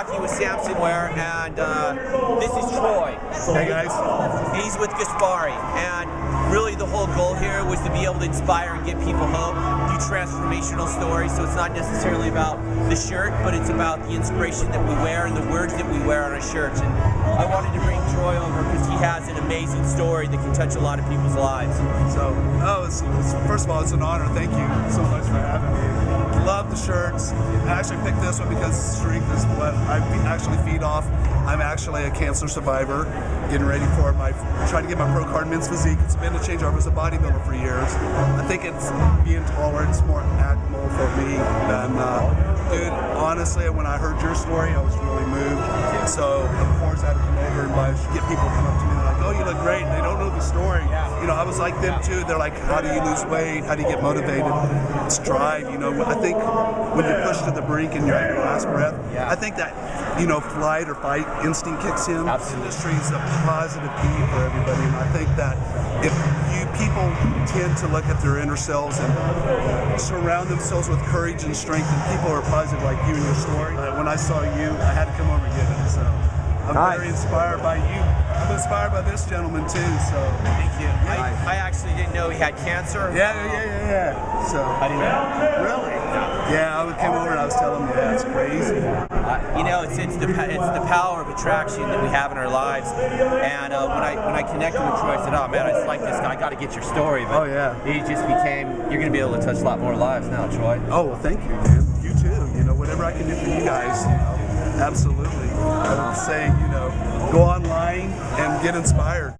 talking with Samson Ware, and this is Troy. Hey guys. He's with Gaspari, and really the whole goal here was to be able to inspire and give people hope, do transformational stories, so it's not necessarily about the shirt, but it's about the inspiration that we wear and the words that we wear on our shirts. And I wanted to bring Troy over because he has an amazing story that can touch a lot of people's lives. So, first of all, it's an honor. Thank you so much for having me. Love the shirts. I actually picked this one because strength is what I actually feed off. I'm actually a cancer survivor, getting ready for trying to get my pro card men's physique. It's been a change. I was a bodybuilder for years. I think it's being taller, it's more active for me than, dude, honestly, when I heard your story, I was really moved. So, of course, I had to come over and get people come up to me and they're like, oh, you look great. And they don't know the story. You know, I was like them too. They're like, how do you lose weight? How do you get motivated? It's drive, you know. I think when you're pushed to the brink and you're at your last breath, I think that, you know, flight or fight instinct kicks in. This industry is a positive key for everybody. And I think that if people tend to look at their inner selves and surround themselves with courage and strength, and people are positive like you and your story. When I saw you, I had to come over and get it. So I'm very inspired by you. I'm inspired by this gentleman too. So thank you. I actually didn't know he had cancer. Yeah. So I didn't know. Really? Yeah, I came over and I was telling him, yeah, it's crazy. You know, it's the power of attraction that we have in our lives. And when I connected with Troy, I said, oh man, I just like this guy. I got to get your story. But he just became. You're going to be able to touch a lot more lives now, Troy. Oh, well, thank you, man. You too. You know, whatever I can do for you guys, you know, absolutely. I would say, you know, go online and get inspired.